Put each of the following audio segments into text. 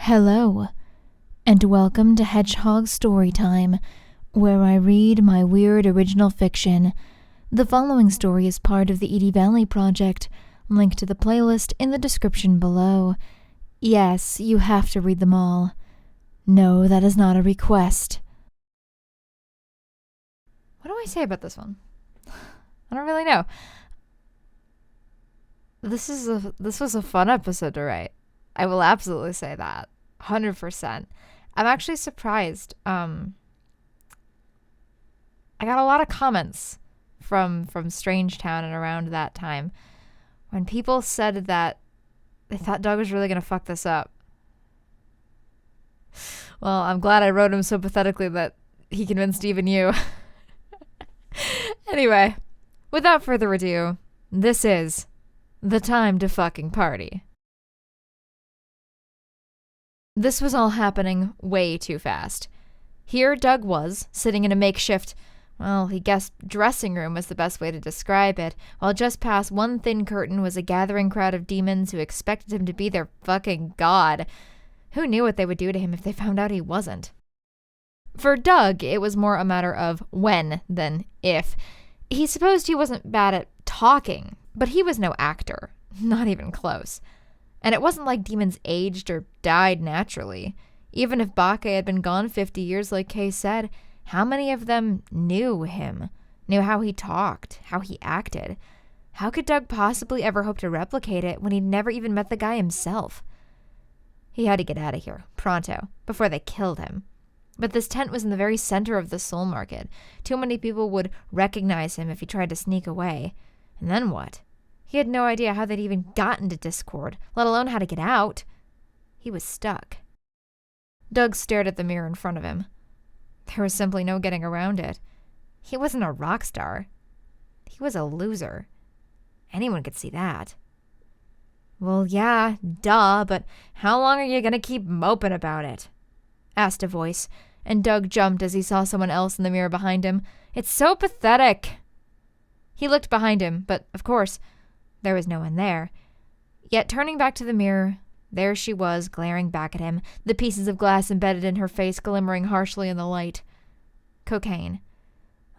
Hello, and welcome to Hedgehog Storytime, where I read my weird original fiction. The following story is part of the Edie Valley Project. Link to the playlist in the description below. Yes, you have to read them all. No, that is not a request. What do I say about this one? I don't really know. This was a fun episode to write. I will absolutely say that. 100%. I'm actually surprised. I got a lot of comments from Strangetown and around that time when people said that they thought Doug was really going to fuck this up. Well, I'm glad I wrote him so pathetically that he convinced even you. Anyway, without further ado, this is The Time to Fucking Party. This was all happening way too fast. Here Doug was, sitting in a makeshift, well, he guessed dressing room was the best way to describe it, while just past one thin curtain was a gathering crowd of demons who expected him to be their fucking god. Who knew what they would do to him if they found out he wasn't? For Doug, it was more a matter of when than if. He supposed he wasn't bad at talking, but he was no actor. Not even close. And it wasn't like demons aged or died naturally. Even if Bake had been gone 50 years like Kay said, how many of them knew him? Knew how he talked, how he acted? How could Doug possibly ever hope to replicate it when he'd never even met the guy himself? He had to get out of here, pronto, before they killed him. But this tent was in the very center of the soul market. Too many people would recognize him if he tried to sneak away. And then what? He had no idea how they'd even gotten to Discord, let alone how to get out. He was stuck. Doug stared at the mirror in front of him. There was simply no getting around it. He wasn't a rock star. He was a loser. Anyone could see that. Well, yeah, duh, but how long are you gonna keep moping about it? Asked a voice, and Doug jumped as he saw someone else in the mirror behind him. It's so pathetic. He looked behind him, but, of course, there was no one there. Yet turning back to the mirror, there she was, glaring back at him, the pieces of glass embedded in her face glimmering harshly in the light. Cocaine.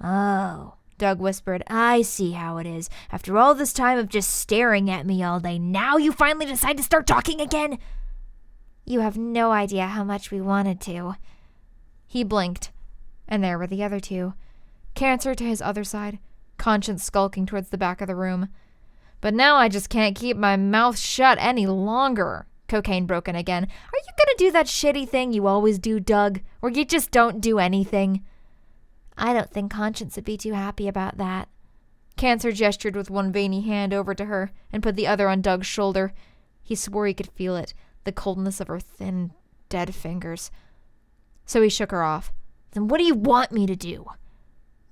Oh, Doug whispered, I see how it is. After all this time of just staring at me all day, now you finally decide to start talking again? You have no idea how much we wanted to. He blinked, and there were the other two. Cancer to his other side, Conscience skulking towards the back of the room. But now I just can't keep my mouth shut any longer. Cocaine broke in again. Are you gonna do that shitty thing you always do, Doug? Where you just don't do anything? I don't think Conscience would be too happy about that. Cancer gestured with one veiny hand over to her and put the other on Doug's shoulder. He swore he could feel it, the coldness of her thin, dead fingers. So he shook her off. Then what do you want me to do?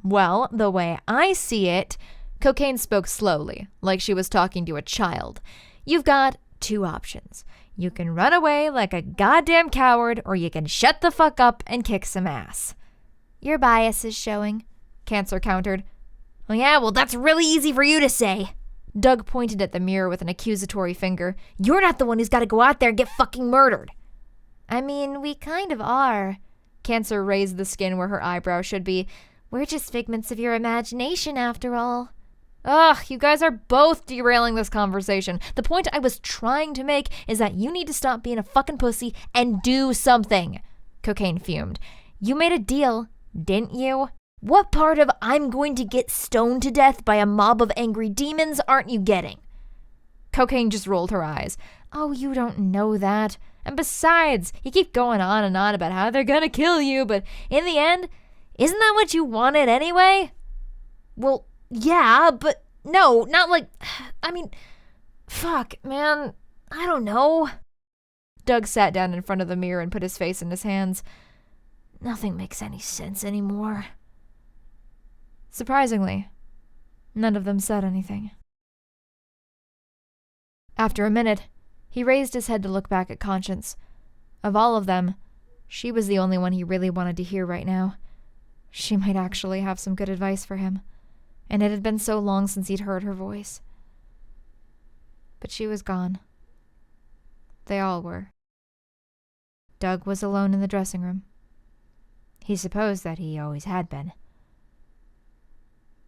Well, the way I see it, Cocaine spoke slowly, like she was talking to a child. You've got two options. You can run away like a goddamn coward, or you can shut the fuck up and kick some ass. Your bias is showing, Cancer countered. Well, yeah, well, that's really easy for you to say. Doug pointed at the mirror with an accusatory finger. You're not the one who's got to go out there and get fucking murdered. I mean, we kind of are. Cancer raised the skin where her eyebrow should be. We're just figments of your imagination, after all. Ugh, you guys are both derailing this conversation. The point I was trying to make is that you need to stop being a fucking pussy and do something. Cocaine fumed. You made a deal, didn't you? What part of I'm going to get stoned to death by a mob of angry demons aren't you getting? Cocaine just rolled her eyes. Oh, you don't know that. And besides, you keep going on and on about how they're gonna kill you, but in the end, isn't that what you wanted anyway? Well, yeah, but no, not like, I mean, fuck, man, I don't know. Doug sat down in front of the mirror and put his face in his hands. Nothing makes any sense anymore. Surprisingly, none of them said anything. After a minute, he raised his head to look back at Conscience. Of all of them, she was the only one he really wanted to hear right now. She might actually have some good advice for him, and it had been so long since he'd heard her voice. But she was gone. They all were. Doug was alone in the dressing room. He supposed that he always had been.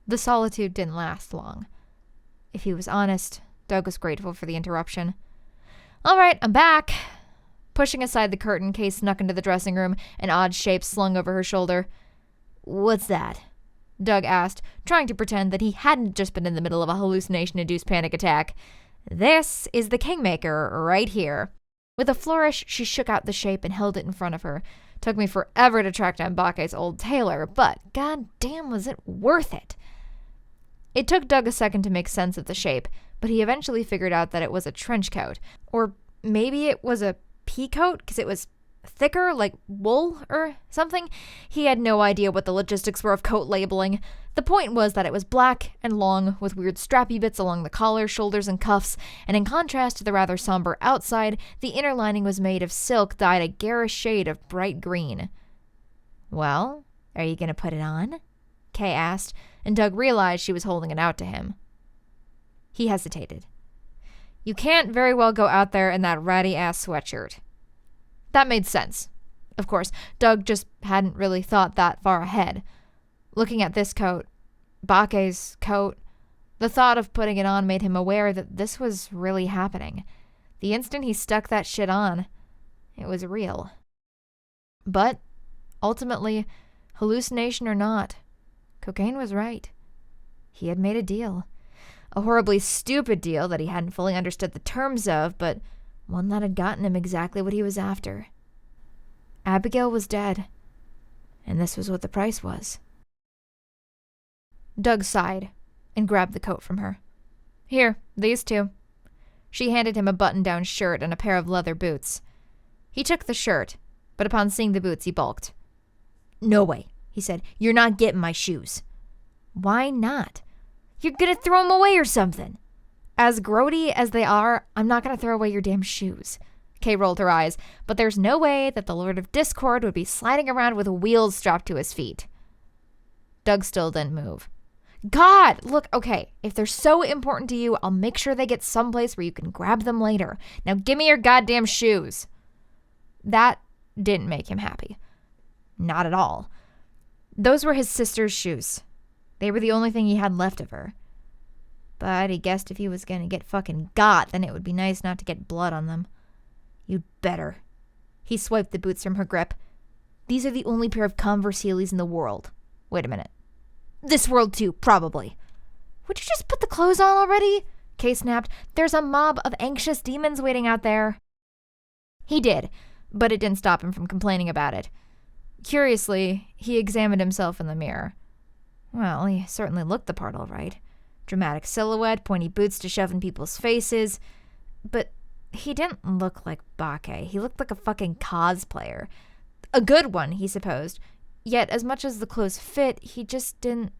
The solitude didn't last long. If he was honest, Doug was grateful for the interruption. "All right, I'm back." Pushing aside the curtain, Kay snuck into the dressing room, an odd shape slung over her shoulder. "What's that?" Doug asked, trying to pretend that he hadn't just been in the middle of a hallucination-induced panic attack. "This is the Kingmaker right here." With a flourish, she shook out the shape and held it in front of her. Took me forever to track down Bake's old tailor, but goddamn was it worth it. It took Doug a second to make sense of the shape, but he eventually figured out that it was a trench coat. Or maybe it was a pea coat, because it was thicker, like wool or something. He had no idea what the logistics were of coat labeling. The point was that it was black and long, with weird strappy bits along the collar, shoulders, and cuffs, and in contrast to the rather somber outside, the inner lining was made of silk dyed a garish shade of bright green. "Well, are you going to put it on?" Kay asked, and Doug realized she was holding it out to him. He hesitated. "You can't very well go out there in that ratty-ass sweatshirt." That made sense. Of course, Doug just hadn't really thought that far ahead. Looking at this coat, Bake's coat, the thought of putting it on made him aware that this was really happening. The instant he stuck that shit on, it was real. But, ultimately, hallucination or not, cocaine was right. He had made a deal. A horribly stupid deal that he hadn't fully understood the terms of, but one that had gotten him exactly what he was after. Abigail was dead, and this was what the price was. Doug sighed and grabbed the coat from her. "Here, these two." She handed him a button-down shirt and a pair of leather boots. He took the shirt, but upon seeing the boots he balked. "No way," he said. "You're not getting my shoes." "Why not?" "You're gonna throw them away or something." "As grody as they are, I'm not gonna throw away your damn shoes." Kay rolled her eyes, but there's no way that the Lord of Discord would be sliding around with wheels strapped to his feet. Doug still didn't move. "God, look, okay, if they're so important to you, I'll make sure they get someplace where you can grab them later. Now give me your goddamn shoes." That didn't make him happy. Not at all. Those were his sister's shoes. They were the only thing he had left of her. But he guessed if he was going to get fucking got, then it would be nice not to get blood on them. "You'd better." He swiped the boots from her grip. "These are the only pair of Converse Heelys in the world." "Wait a minute. This world too, probably." "Would you just put the clothes on already?" Kay snapped. "There's a mob of anxious demons waiting out there." He did, but it didn't stop him from complaining about it. Curiously, he examined himself in the mirror. Well, he certainly looked the part all right. Dramatic silhouette, pointy boots to shove in people's faces. But he didn't look like Bake. He looked like a fucking cosplayer. A good one, he supposed. Yet, as much as the clothes fit, he just didn't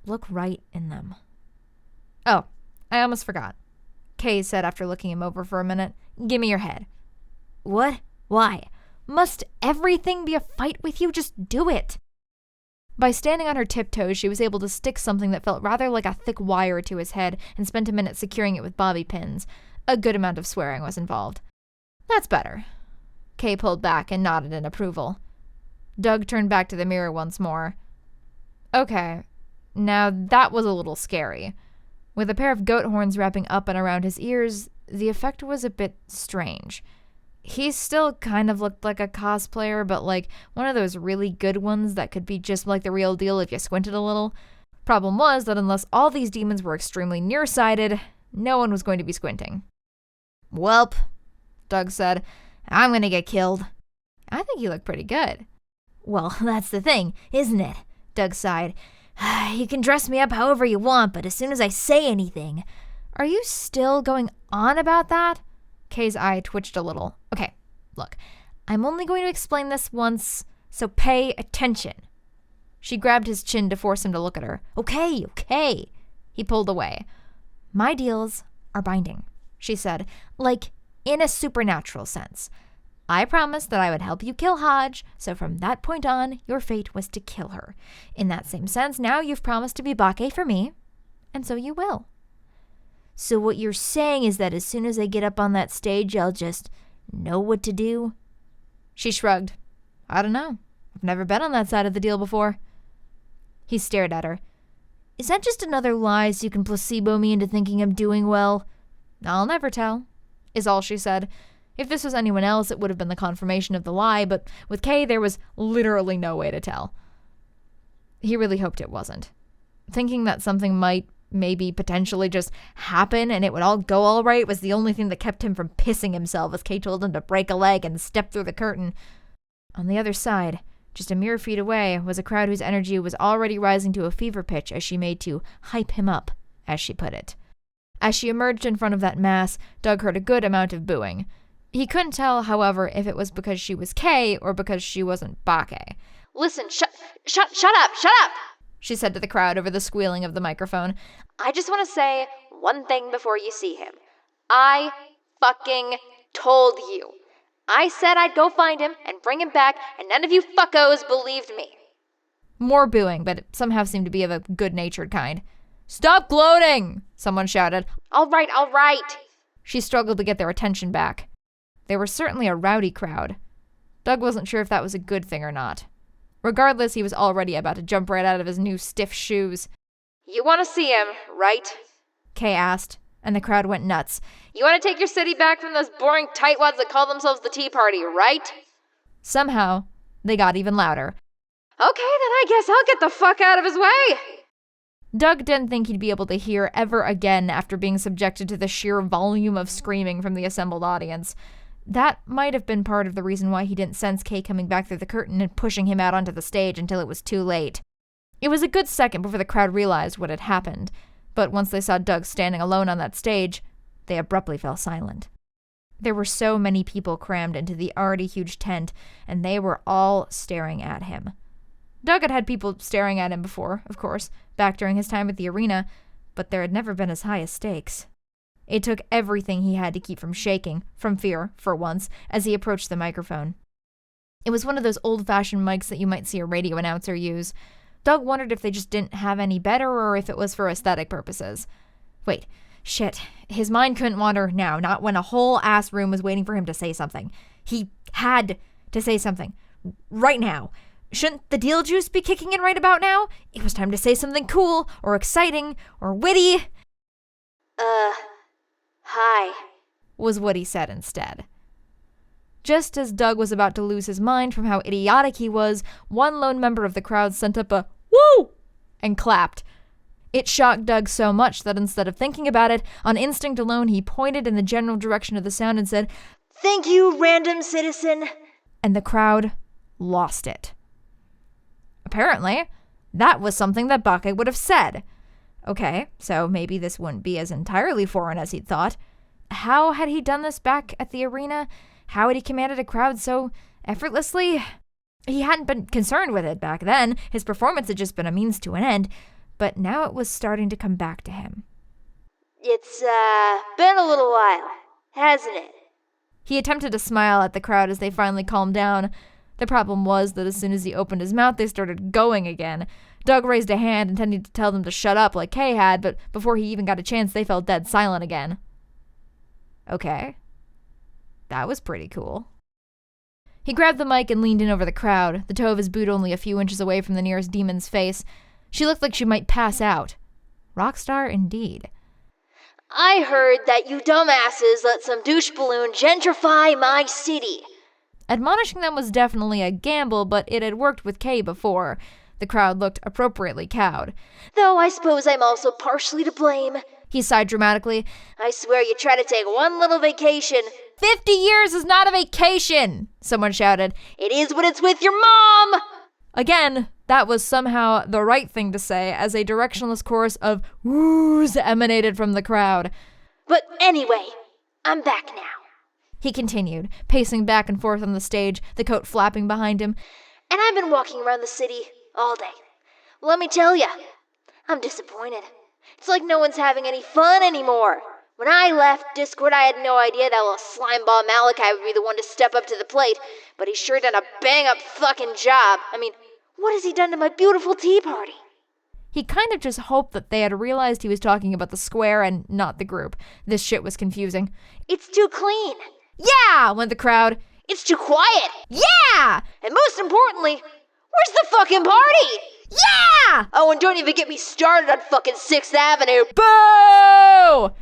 look right in them. "Oh, I almost forgot," Kay said after looking him over for a minute. "Give me your head." "What? Why? Must everything be a fight with you? Just do it." By standing on her tiptoes, she was able to stick something that felt rather like a thick wire to his head and spent a minute securing it with bobby pins. A good amount of swearing was involved. "That's better." Kay pulled back and nodded in approval. Doug turned back to the mirror once more. "Okay, now that was a little scary. With a pair of goat horns wrapping up and around his ears, the effect was a bit strange. He still kind of looked like a cosplayer, but like one of those really good ones that could be just like the real deal if you squinted a little. Problem was that unless all these demons were extremely nearsighted, no one was going to be squinting. "Welp," Doug said, "I'm gonna get killed." "I think you look pretty good." "Well, that's the thing, isn't it?" Doug sighed. "You can dress me up however you want, but as soon as I say anything..." "Are you still going on about that?" Kay's eye twitched a little. "Okay, look, I'm only going to explain this once, so pay attention." She grabbed his chin to force him to look at her. Okay. He pulled away. "My deals are binding," she said, like in a supernatural sense. "I promised that I would help you kill Hodge, so from that point on, your fate was to kill her. In that same sense, now you've promised to be Bake for me, and so you will." "So what you're saying is that as soon as I get up on that stage, I'll just know what to do?" She shrugged. I don't know. I've never been on that side of the deal before. He stared at her. Is that just another lie so you can placebo me into thinking I'm doing well? I'll never tell, is all she said. If this was anyone else, it would have been the confirmation of the lie, but with Kay, there was literally no way to tell. He really hoped it wasn't. Thinking that something might maybe potentially just happen and it would all go all right was the only thing that kept him from pissing himself as Kay told him to break a leg and step through the curtain. On the other side, just a mere feet away, was a crowd whose energy was already rising to a fever pitch as she made to hype him up, as she put it. As she emerged in front of that mass, Doug heard a good amount of booing. He couldn't tell, however, if it was because she was Kay or because she wasn't Bake. Listen, shut up, she said to the crowd over the squealing of the microphone. I just want to say one thing before you see him. I fucking told you. I said I'd go find him and bring him back, and none of you fuckos believed me. More booing, but it somehow seemed to be of a good-natured kind. Stop gloating, someone shouted. All right. She struggled to get their attention back. They were certainly a rowdy crowd. Doug wasn't sure if that was a good thing or not. Regardless, he was already about to jump right out of his new stiff shoes. You want to see him, right? Kay asked, and the crowd went nuts. You want to take your city back from those boring tightwads that call themselves the Tea Party, right? Somehow, they got even louder. Okay, then I guess I'll get the fuck out of his way. Doug didn't think he'd be able to hear ever again after being subjected to the sheer volume of screaming from the assembled audience. That might have been part of the reason why he didn't sense Kay coming back through the curtain and pushing him out onto the stage until it was too late. It was a good second before the crowd realized what had happened, but once they saw Doug standing alone on that stage, they abruptly fell silent. There were so many people crammed into the already huge tent, and they were all staring at him. Doug had had people staring at him before, of course, back during his time at the arena, but there had never been as high as stakes. It took everything he had to keep from shaking, from fear, for once, as he approached the microphone. It was one of those old-fashioned mics that you might see a radio announcer use. Doug wondered if they just didn't have any better or if it was for aesthetic purposes. Wait, shit. His mind couldn't wander now, not when a whole-ass room was waiting for him to say something. He had to say something. Right now. Shouldn't the deal juice be kicking in right about now? It was time to say something cool, or exciting, or witty. Hi, was what he said instead. Just as Doug was about to lose his mind from how idiotic he was, one lone member of the crowd sent up a woo and clapped. It shocked Doug so much that instead of thinking about it, on instinct alone, he pointed in the general direction of the sound and said, "Thank you, random citizen." And the crowd lost it. Apparently, that was something that Bake would have said. Okay, so maybe this wouldn't be as entirely foreign as he'd thought. How had he done this back at the arena? How had he commanded a crowd so effortlessly? He hadn't been concerned with it back then. His performance had just been a means to an end, but now it was starting to come back to him. It's, been a little while, hasn't it? He attempted to smile at the crowd as they finally calmed down. The problem was that as soon as he opened his mouth, they started going again. Doug raised a hand, intending to tell them to shut up like Kay had, but before he even got a chance, they fell dead silent again. Okay. That was pretty cool. He grabbed the mic and leaned in over the crowd, the toe of his boot only a few inches away from the nearest demon's face. She looked like she might pass out. Rockstar indeed. I heard that you dumbasses let some douche balloon gentrify my city. Admonishing them was definitely a gamble, but it had worked with Kay before. The crowd looked appropriately cowed. Though I suppose I'm also partially to blame. He sighed dramatically. I swear you try to take one little vacation. 50 years is not a vacation, someone shouted. It is when it's with your mom! Again, that was somehow the right thing to say as a directionless chorus of woos emanated from the crowd. But anyway, I'm back now. He continued, pacing back and forth on the stage, the coat flapping behind him. And I've been walking around the city all day. Let me tell ya, I'm disappointed. It's like no one's having any fun anymore. When I left Discord, I had no idea that little slimeball Malachi would be the one to step up to the plate, but he's sure done a bang-up fucking job. I mean, what has he done to my beautiful tea party? He kind of just hoped that they had realized he was talking about the square and not the group. This shit was confusing. It's too clean. Yeah, went the crowd. It's too quiet. Yeah! And most importantly, where's the fucking party? Yeah! Oh, and don't even get me started on fucking 6th Avenue. Boo!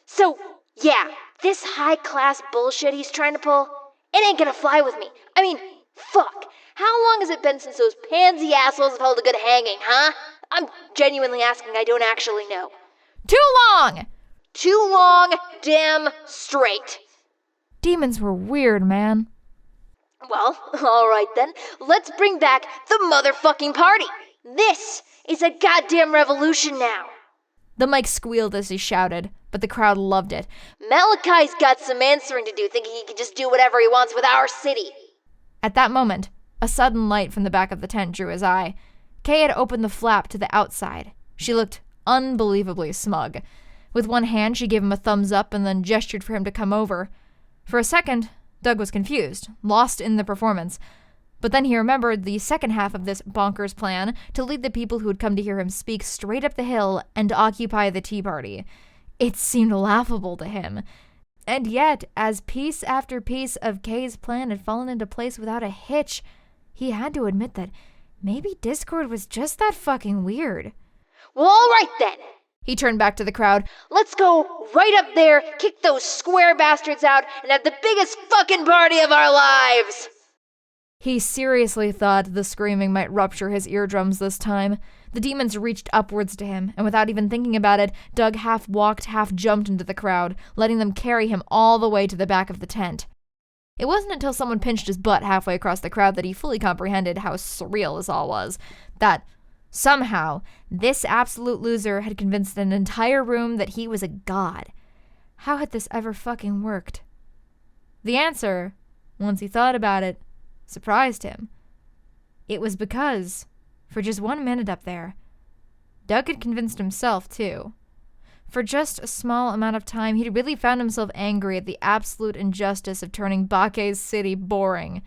So, yeah, this high-class bullshit he's trying to pull, it ain't gonna fly with me. I mean, fuck. How long has it been since those pansy assholes have held a good hanging, huh? I'm genuinely asking, I don't actually know. Too long! Too long, damn straight. Demons were weird, man. Well, alright then, let's bring back the motherfucking party. This is a goddamn revolution now. The mic squealed as he shouted, but the crowd loved it. Malachi's got some answering to do, thinking he can just do whatever he wants with our city. At that moment, a sudden light from the back of the tent drew his eye. Kay had opened the flap to the outside. She looked unbelievably smug. With one hand, she gave him a thumbs up and then gestured for him to come over. For a second, Doug was confused, lost in the performance. But then he remembered the second half of this bonkers plan to lead the people who had come to hear him speak straight up the hill and occupy the tea party. It seemed laughable to him. And yet, as piece after piece of Kay's plan had fallen into place without a hitch, he had to admit that maybe Discord was just that fucking weird. Well, alright then. He turned back to the crowd. Let's go right up there, kick those square bastards out, and have the biggest fucking party of our lives. He seriously thought the screaming might rupture his eardrums this time. The demons reached upwards to him, and without even thinking about it, Doug half walked, half jumped into the crowd, letting them carry him all the way to the back of the tent. It wasn't until someone pinched his butt halfway across the crowd that he fully comprehended how surreal this all was. That somehow, this absolute loser had convinced an entire room that he was a god. How had this ever fucking worked? The answer, once he thought about it, surprised him. It was because, for just 1 minute up there, Doug had convinced himself, too. For just a small amount of time, he'd really found himself angry at the absolute injustice of turning Bake's city boring.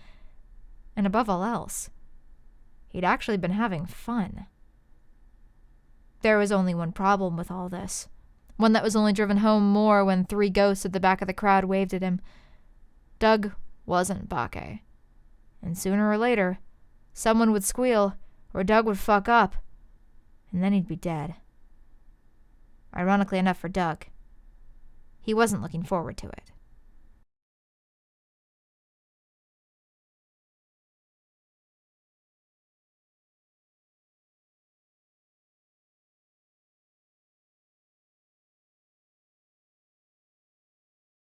And above all else, he'd actually been having fun. There was only one problem with all this. One that was only driven home more when 3 ghosts at the back of the crowd waved at him. Doug wasn't Bake. And sooner or later, someone would squeal, or Doug would fuck up, and then he'd be dead. Ironically enough for Doug, he wasn't looking forward to it.